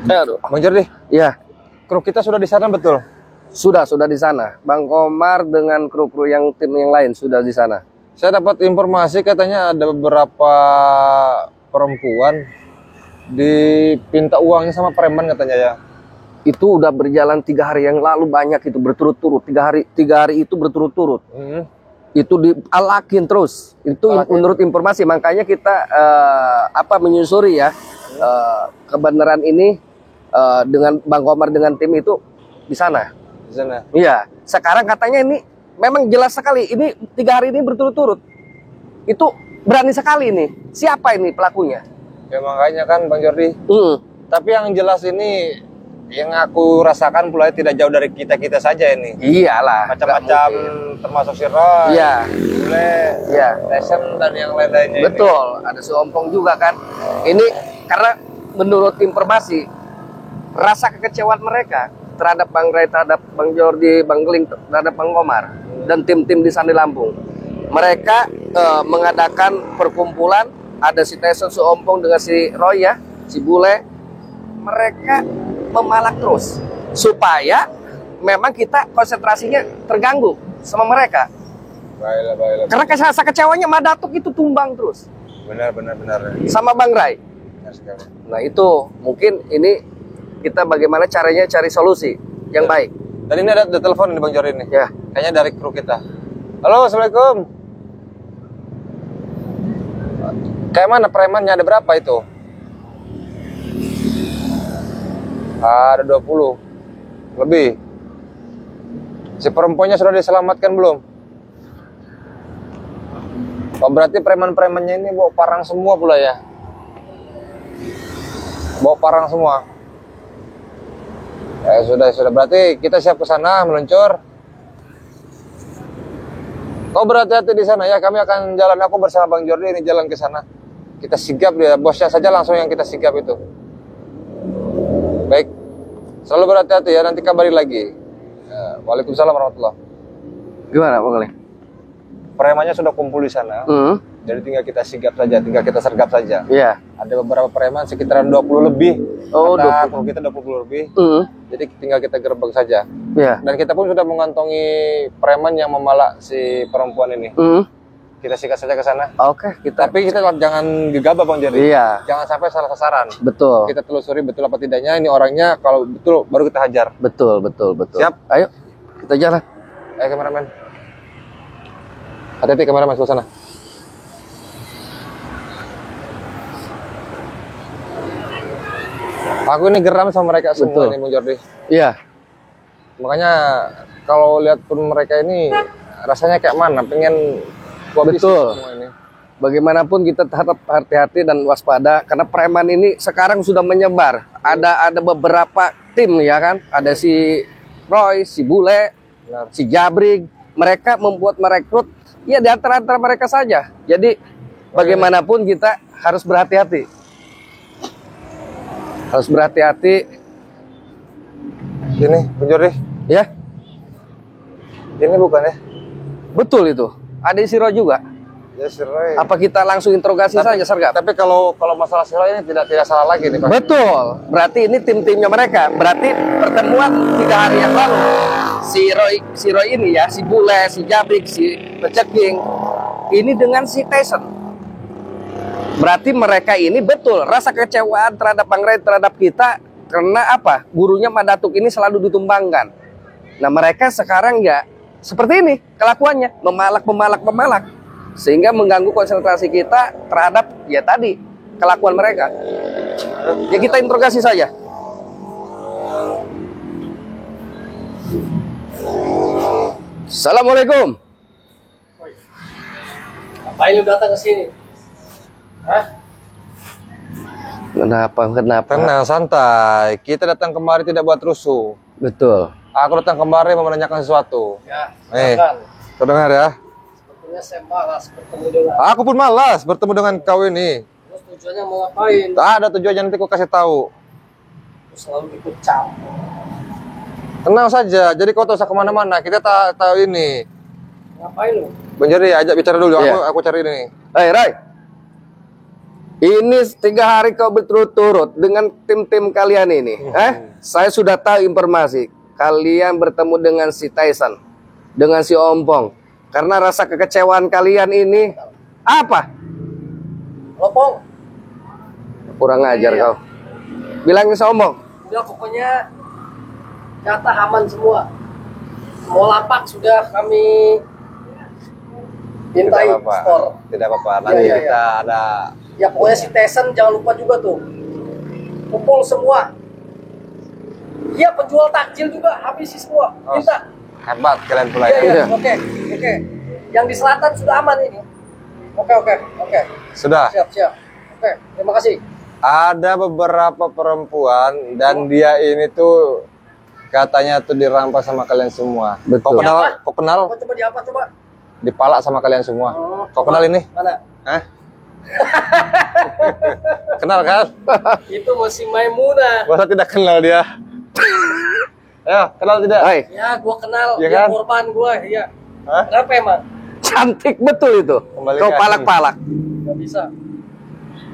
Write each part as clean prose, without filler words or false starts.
Aduh. Bang Jordi, Ya, kru kita sudah di sana betul? sudah di sana. Bang Komar dengan kru-kru yang tim yang lain sudah di sana. Saya dapat informasi katanya ada beberapa perempuan dipinta uangnya sama preman katanya ya. Itu udah berjalan 3 hari yang lalu, banyak itu berturut-turut. 3 hari itu berturut-turut. Itu dialakin terus. Itu menurut informasi. Makanya kita menyusuri ya kebenaran ini dengan Bang Komar dengan tim itu di sana. Di sana. Iya. Sekarang katanya ini memang jelas sekali. Ini 3 hari ini berturut-turut. Itu berani sekali nih. Siapa ini pelakunya? Ya makanya kan Bang Jordi. Tapi yang jelas ini yang aku rasakan pula tidak jauh dari kita saja ini. Iyalah. Macam-macam termasuk si Roy, Iya. Bule, Iya. Tyson dan yang lain-lainnya. Betul. Ada si Ompong juga kan. Ini karena menurut informasi rasa kekecewaan mereka terhadap Bang Ray, terhadap Bang Jordi, Bang Geling, terhadap Bang Komar dan tim-tim di Sandi Lampung. Mereka mengadakan perkumpulan, ada si Tyson, si Ompong dengan si Roy ya, si Bule. Mereka memalak terus supaya memang kita konsentrasinya terganggu sama mereka. Baiklah. Karena rasa kecewanya Madatuk itu tumbang terus. Benar. Sama Bang Ray. Benar sekali. Nah itu mungkin ini kita bagaimana caranya cari solusi yang baik. Dan ini ada telepon nih Bang Jordi nih. Ya. Kayaknya dari kru kita. Halo, assalamualaikum. Kayak mana premannya, ada berapa itu? Ada 20 lebih. Si perempuannya sudah diselamatkan belum? Oh, berarti preman-premannya ini bawa parang semua pula ya? Bawa parang semua. Sudah. Berarti kita siap ke sana meluncur. Kau berhati-hati di sana ya. Kami akan jalan. Aku bersama Bang Jordi ini jalan ke sana. Kita sigap dia. Bosnya saja langsung yang kita sigap itu. Baik. Selalu berhati-hati ya. Nanti kabari lagi. Waalaikumsalam warahmatullahi. Gimana Bang Geling? Premannya sudah kumpul di sana. Jadi tinggal kita sigap saja. Tinggal kita sergap saja. Iya. Ada beberapa preman sekitaran 20 lebih. Oh, ada 20. Kita 20 lebih. Jadi tinggal kita gerbek saja. Iya. Dan kita pun sudah mengantongi preman yang memalak si perempuan ini. Kita sikat saja ke sana. Oke, Tapi kita jangan gegabah Bang Jerry. Iya. Jangan sampai salah sasaran. Betul. Kita telusuri betul apa tidaknya ini orangnya. Kalau betul baru kita hajar. Betul. Siap? Ayo, kita jalan. Ayo kameramen. Hati-hati kameramen ke sana. Aku ini geram sama mereka semua nih Bang Jordi. Iya. Makanya kalau lihat pun mereka ini rasanya kayak mana, pengen betul. Semua ini. Bagaimanapun kita tetap hati-hati dan waspada karena preman ini sekarang sudah menyebar. Ada beberapa tim ya kan, ada si Roy, si Bule, si Jabrig. Mereka membuat merekrut ya di antara mereka saja. Jadi bagaimanapun kita harus berhati-hati. Harus berhati-hati. Ini Bang Jordi. Ya. Ini bukan ya? Betul itu. Ada si Roy juga. Ya si Roy. Apa kita langsung interogasi saja Sergap? Tapi kalau masalah si Roy ini tidak salah lagi nih Pak. Betul. Berarti ini tim-timnya mereka. Berarti pertemuan 3 hari yang lalu si Roy ini ya, si Bule, si Jabrik, si Peceking ini dengan si Tyson. Berarti mereka ini betul rasa kecewaan terhadap Bang Ray, terhadap kita karena apa? Gurunya Madatuk ini selalu ditumbangkan. Nah mereka sekarang ya seperti ini kelakuannya, memalak, sehingga mengganggu konsentrasi kita terhadap ya tadi kelakuan mereka. Ya kita interogasi saja. Assalamualaikum. Ngapain lu datang ke sini? Hah? Kenapa? Tenang, santai. Kita datang kemari tidak buat rusuh. Betul. Aku datang kemari mau menanyakan sesuatu. Ya, Kau dengar ya? sebetulnya saya malas bertemu dengan. Aku pun malas bertemu dengan kau ini. Terus tujuannya mau ngapain? Tak ada tujuannya, nanti aku kasih tahu. Terus selalu ikut campur. Tenang saja, jadi kau tak usah kemana-mana. Kita tak tahu ini. Ngapain lu? Bang Jerry, ajak bicara dulu. Iya. Aku cari ini. Hey Ray. Ini 3 hari kau berturut-turut dengan tim-tim kalian ini. Saya sudah tahu informasi. Kalian bertemu dengan si Tyson, dengan si Ompong. Karena rasa kekecewaan kalian ini apa? Lopong. Kurang ajar kau. Bilangin si Ompong. Udah pokoknya data aman semua. Mau lapak sudah kami mintai skor. Tidak apa-apa. Nanti Iya, iya, kita ada. Ya pokoknya si Tyson jangan lupa juga tuh. Kumpul semua. Iya penjual takjil juga habisi semua. Minta. Hebat kalian pula Iya, ya. iya. Oke. Yang di selatan sudah aman ini. Oke. Sudah. Siap. Oke, terima kasih. Ada beberapa perempuan dan dia ini tuh katanya tuh dirampas sama kalian semua. Betul. Kau kenal? Coba di apa coba? Dipalak sama kalian semua. Oh, Kau kenal ini? Mana? Hah? Kenal kan? Itu masih Maimunah. Masa tidak kenal dia? Ayo, kenal tidak? Hai, Ya, gua kenal. Iya Dia kan? korban gua, iya. Hah? Kenapa emang? cantik betul itu. Kembalikan. Kau palak-palak. Gak bisa.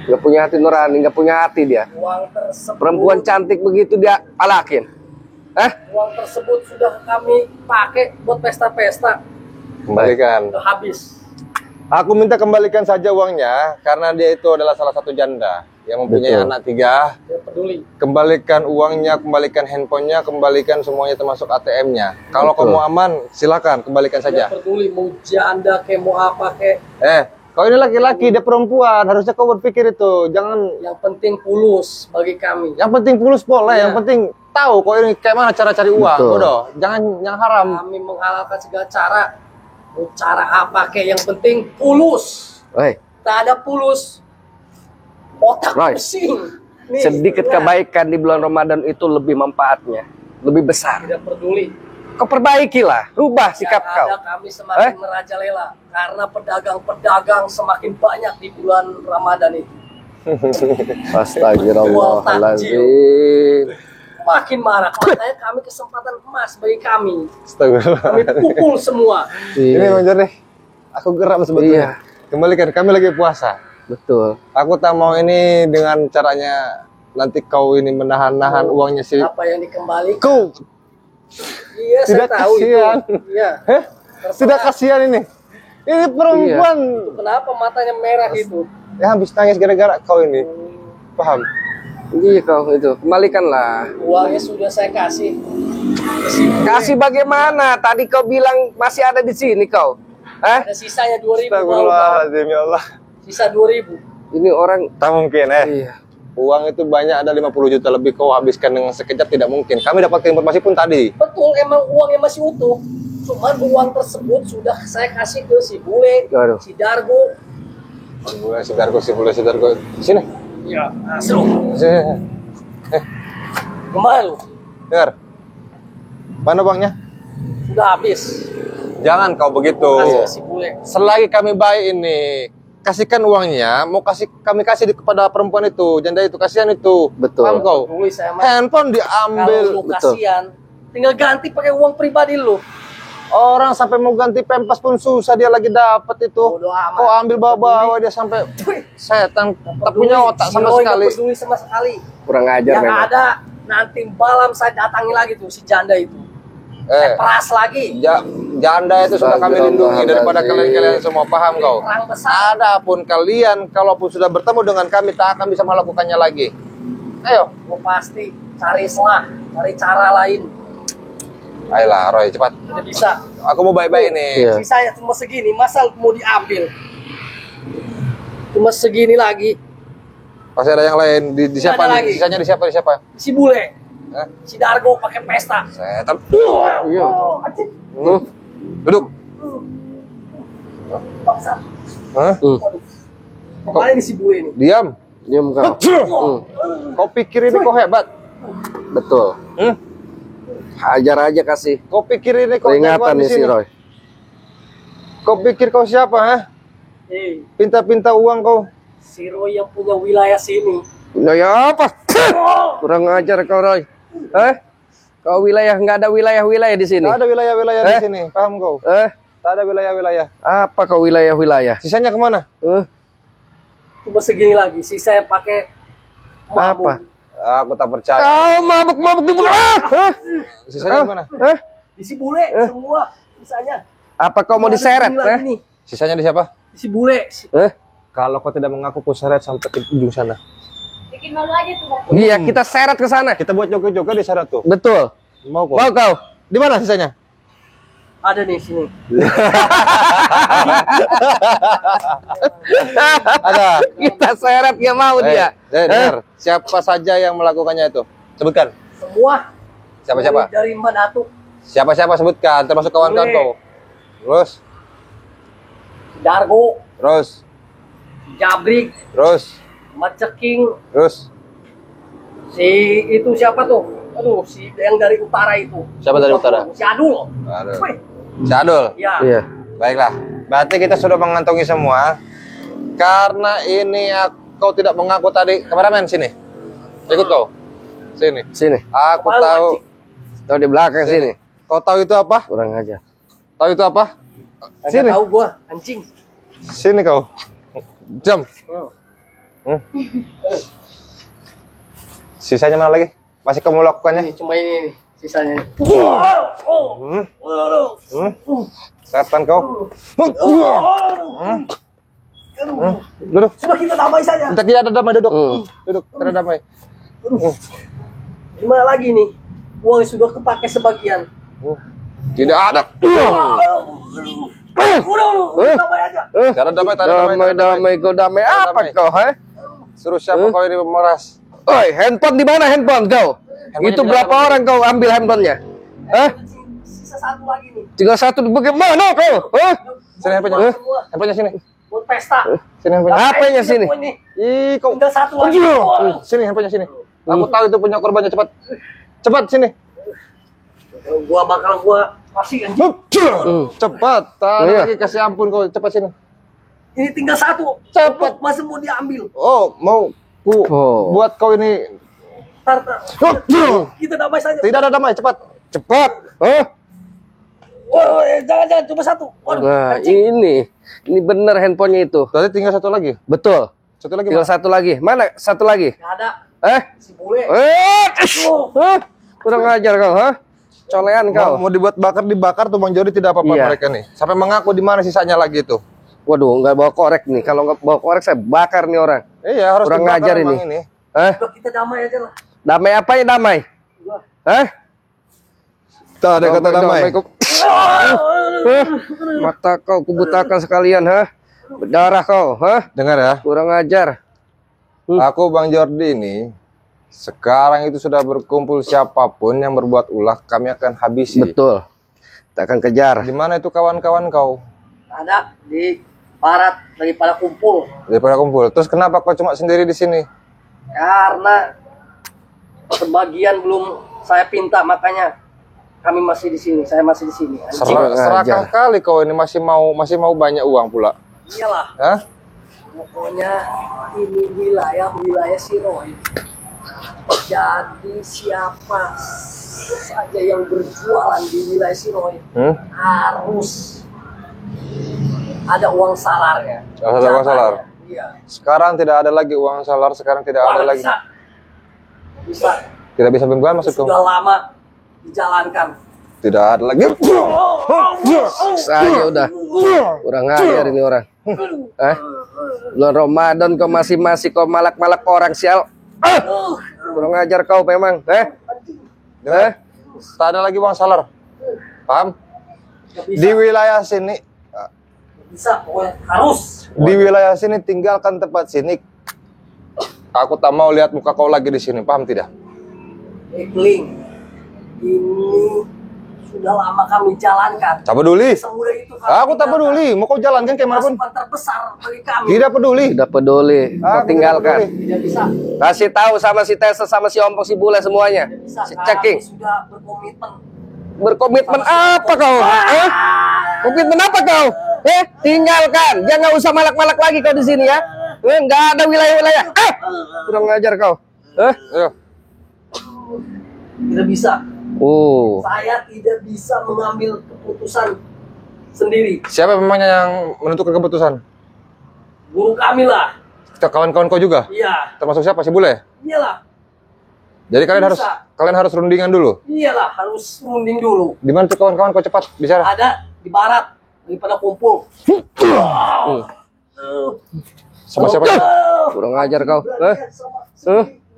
Gak punya hati nurani, gak punya hati dia. Uang tersebut. Perempuan cantik begitu dia palakin. Uang tersebut sudah kami pakai buat pesta-pesta. Kembalikan. Udah habis. Aku minta kembalikan saja uangnya karena dia itu adalah salah satu janda yang mempunyai Betul. anak 3. Dia peduli. Kembalikan uangnya, kembalikan handphonenya, kembalikan semuanya termasuk ATM-nya. Kalau Betul. kamu aman, silakan kembalikan Dia saja. peduli mau janda kayak mau apa kayak. Kau ini laki-laki, dia perempuan. Harusnya kau berpikir itu. Jangan. Yang penting fulus bagi kami. Yang penting fulus boleh. Iya. Yang penting tahu kau ini kayak mana cara cari uang. Betul. Bodoh. Jangan yang haram. Kami menghalalkan segala cara. Mau cara apa kayak yang penting fulus. Hei, Tak ada fulus. Otak Right. pusing. Nih, sedikit ya, kebaikan di bulan Ramadan itu lebih manfaatnya, lebih besar. Tidak peduli. Kau perbaikilah, rubah sikap Yang kau. ada kami semakin merajalela karena pedagang-pedagang semakin banyak di bulan Ramadan itu. Astagfirullahaladzim. Makin marah. Makanya kami kesempatan emas bagi kami. Astagfirullah. Kami pukul semua. Ini Iya, Bang Jor deh. Aku geram sebetulnya. Kembalikan, kami lagi puasa. betul. Aku tak mau ini dengan caranya nanti kau ini menahan-nahan uangnya sih. Apa yang dikembalikan? Kau Iya, tidak saya tahu kasihan. itu. Iya. Heh? Tidak kasihan ini. Ini perempuan Kenapa matanya merah itu? ya habis nangis gara-gara kau ini. Paham? Iya kau itu, kembalikanlah. Uangnya sudah saya kasih. Kasih bagaimana? Tadi kau bilang masih ada di sini kau. Ada sisanya 2.000. Mau, Pak. Astagfirullahaladzim ya Allah. Sisa 2.000. Ini orang. Tak mungkin Iya. Uang itu banyak, ada 50 juta lebih, kau habiskan dengan sekejap tidak mungkin. Kami dapat informasi pun tadi. Betul, emang uangnya masih utuh. Cuman uang tersebut sudah saya kasih ke si Bule, Aduh. si Dargo. Si Dargo. Sini. Ya, masuk. Sini. Kemana lu? Dengar. Mana uangnya? Sudah habis. Jangan kau begitu. Kasih ke si Bule. Selagi kami baik ini, kasihkan uangnya. Mau kami kasih kepada perempuan itu, janda itu, kasihan itu. Betul. Paham kau? Dulu saya mah. Handphone Kalau diambil. lu Betul. kasihan, tinggal ganti pakai uang pribadi lu. Orang sampai mau ganti pempas pun susah, dia lagi dapat itu. Bodoh amat. Kau ambil bawa-bawa dia sampai setan, tak punya otak sama Roy nggak sekali. peduli sama sekali. Kurang ajar Yang memang. ada nanti malam saya datangi lagi tuh si janda itu. Saya peras lagi. Janda itu sudah kami lindungi daripada kalian semua, paham kau? Perang besar. Adapun kalian, kalaupun sudah bertemu dengan kami, tak akan bisa melakukannya lagi. Ayo, Gue pasti cari selah, cari cara lain. ayolah Roy, cepat. Tidak bisa. Aku mau baik-baik nih. Iya. Sisanya cuma segini, masa mau diambil? Cuma segini lagi. Pasti ada yang lain. Di Nggak siapa ada nih? lagi. Sisanya di siapa? Di siapa? Si Bule, Hah? si Dargo pakai pesta. Setan. Iya. Anjing, Duduk. paksa. Hah? Waduh. Kemana ini si Bule ini? Diam. Diam kau. Kau pikir ini kau hebat? Betul. Hajar aja kasih. Kau pikir ini kau Peringatan jagoan di nih si sini? Roy. Kau pikir kau siapa? Hah? Pinta-pinta uang kau. Si Roy yang punya wilayah sini. Nah ya apa? Kurang ajar kau Roy. Kau wilayah nggak ada wilayah-wilayah di sini. Tak ada wilayah-wilayah di sini. Paham kau? Tak ada wilayah-wilayah. Apa kau wilayah-wilayah? Sisanya kemana? Cuma segini lagi. Si saya pakai mabuk. Apa? Aku tak percaya. Kau mabuk-mabuk di mana? Sisanya gimana? Di si bule semua sisanya. Apa kau mau diseret? Segini lagi nih. Sisanya di siapa? Di si bule. Kalau kau tidak mengaku, kau seret sampai ke ujung sana. Bikin malu aja tuh. Iya, kita seret ke sana. Kita buat joget-joget di sana tuh. Betul. Mau kok? Mau kau? Di mana sisanya? Ada nih sini. Ada. Kita seret, gak mau dia. Dengar. Siapa saja yang melakukannya itu? Sebutkan. Semua. Siapa-siapa? Dari Mbak Datuk. Siapa-siapa sebutkan, termasuk kawan-kawan Boleh. kau. Terus, Dargo. terus, Jabrik. terus, Maceking. terus. Si itu siapa tuh? Aduh, si yang dari utara itu. Siapa dari utara? Si Adul. Aduh. Wih, Si Adul. ya. Iya. Baiklah. Berarti kita sudah mengantongi semua. Karena ini kau tidak mengaku tadi. Kameramen sini. Ikut kau. Sini. Sini. Aku Apaan, tahu. anjing? Tahu di belakang sini. Kau tahu itu apa? Kurang aja. Tahu itu apa? Agak Sini. tahu gua, anjing. Sini kau. Jam. Sisanya mana lagi? Masih kamu lakukannya? Ini cuma ini nih, sisanya. Setan kau. Duduk. Sudah kita damai saja. Kita tidak ada damai, duduk. Duduk, tidak ada damai. Gimana lagi nih? Uang sudah kepake sebagian. Tidak ada. Udah, damai aja. Tidak ada damai, tidak ada damai. Damai, kau damai apa Damai. kau, he? Suruh siapa kau ini memeras? Oi, handphone di mana handphone kau? Handphonenya Itu di berapa dalam. orang kau ambil handphonenya? Hah? Sisa satu lagi nih. Tinggal satu, bagaimana kau? Hah? Sini handphonenya. Semua Handphonenya sini. buat pesta. Sini handphonenya. Apanya sini? Ini. Ih, kau. Tinggal satu lagi. Sini handphonenya sini. Aku tahu itu punya korbannya, cepat. Cepat sini. Gua kasih anjing. Cepat. Tak ada Iya. lagi kasih ampun kau. Cepat sini. Ini tinggal satu. Cepat. Masih mau diambil. Oh, mau ku Oh. buat kau ini. Tar. Kita damai saja. Tidak ada damai, cepat. Cepat. Hah? Jangan cuma satu. Waduh, Nah, anjing. ini bener handphonenya itu. Berarti tinggal satu lagi. Betul. Satu lagi. Tinggal Mas. satu lagi. Mana satu lagi? Nggak ada. Eh? Si bule. Hah? Kurang ajar kau, hah? Colean kau. Mau dibuat dibakar tuh Bang Jody tidak apa-apa Iya. mereka nih. Sampai mengaku di mana sisanya lagi itu. Waduh, nggak bawa korek nih. Kalau nggak bawa korek saya bakar nih orang. Iya, harus Kurang dibakar ngajar Bang ini. ini. Hah? Udah, kita damai aja lah. Damai apa ya damai? Hah? Tak ada kata damai. kau. Hah? Mata kau kubutakan sekalian, hah? Berdarah kau, hah? Dengar ya. Kurang ajar. Aku Bang Jordi ini sekarang itu sudah berkumpul siapapun yang berbuat ulah kami akan habisi. Betul. Kita akan kejar. Di mana itu kawan-kawan kau? Ada di barat daripada kumpul. Daripada kumpul. Terus kenapa kau cuma sendiri di sini? Karena sebagian belum saya pinta, makanya kami masih di sini. Saya masih di sini. Anjing. Kurang Serakah ajar. kali kau ini masih mau banyak uang pula. Iyalah. Hah? Pokoknya ini wilayah Siroy. Jadi siapa saja yang berjualan di wilayah Siroy harus ada uang salarnya. Harus ada uang salar. Iya. Sekarang tidak ada lagi uang salar, sekarang tidak ada lagi. Bisa. Bisa. Tidak bisa bagaimana maksudku? Sudah lama dijalankan. Tidak ada lagi. Saya udah kurang ajar ini orang. Bulan Ramadan kau masih kau malak-malak orang sial. Kurang ajar kau memang. Dengar? Tak ada lagi uang salar. Paham? Nggak bisa. Di wilayah sini, Bisa, pokoknya harus. di wilayah sini tinggalkan tempat sini. Aku tak mau lihat muka kau lagi di sini. Paham tidak? Ekling, ini sudah lama kami jalankan. Tak peduli. Semudah itu kami Aku tak peduli. Mau kau jalankan kayak mana pun. Masukan terbesar bagi kami. Tidak peduli. Tidak peduli. Kau Aku tinggalkan. tidak peduli. Tidak bisa. Kasih tahu sama si Tessa sama si Ompong si Bule semuanya. Tidak bisa. Si Kami Ceking. sudah berkomitmen. Berkomitmen apa kau? Komitmen apa kau? Tinggalkan. Jangan usah malak-malak lagi kau di sini ya. Nggak ada wilayah-wilayah. Kurang ajar kau. Ayo. Tidak bisa. Oh. Saya tidak bisa mengambil keputusan sendiri. Siapa memangnya yang menentukan keputusan? Guru kami lah. kawan-kawan kau juga? Iya. Termasuk siapa? Si Bule? Iyalah. Jadi Bisa. kalian harus rundingan dulu. Iyalah, harus runding dulu. Di mana tuh kawan-kawan kau cepat bicara? Ada di barat, daripada kumpul. Sama siapa saja? Kurang ajar kau.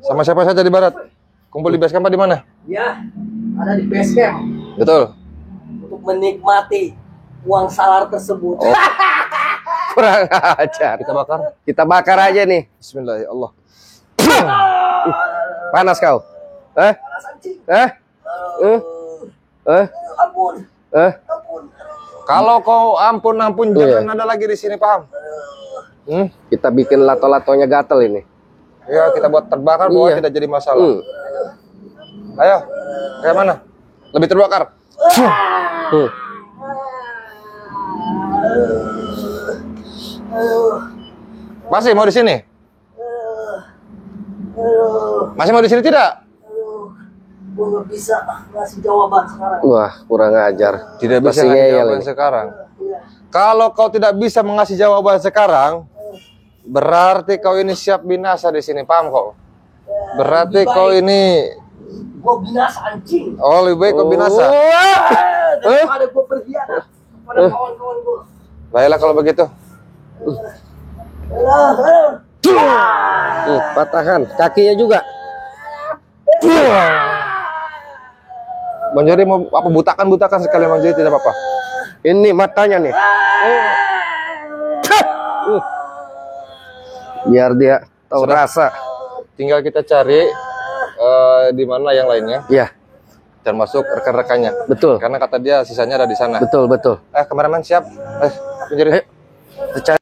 Sama siapa saja di barat? Kumpul di base camp di mana? Ya, ada di base camp Betul. untuk menikmati uang salar tersebut. Kurang ajar. Kita bakar aja nih. Bismillah ya Allah. Panas kau. Panas anjing. Ampun. Ampun. Kalau kau ampun jangan ada lagi di sini, paham? Kita bikin lato-latonya gatel ini. Ya, kita buat terbakar bahwa tidak jadi masalah. Ayo, kayak mana? Lebih terbakar. Masih mau di sini? Masih mau di sini tidak? Gue nggak bisa ngasih jawaban sekarang. Wah, kurang ajar. Tidak bisa Masih ngasih ngeyel jawaban ini. sekarang. Kalau kau tidak bisa mengasih jawaban sekarang, berarti kau ini siap binasa di sini, paham kau? Berarti kau ini Gue binasa anjing. lebih baik kau binasa. Daripada gue berkhianat pada kawan-kawan gue. Baiklah kalau begitu. Patahkan kakinya juga. Bang Jody mau apa butakan sekali Bang Jody tidak apa-apa. Ini matanya nih. Biar dia tahu Sudah. rasa. Tinggal kita cari di mana yang lainnya, Iya, termasuk rekan-rekannya. betul. Karena kata dia sisanya ada di sana. Betul. Kameramen siap. Bang Jody. Kita cari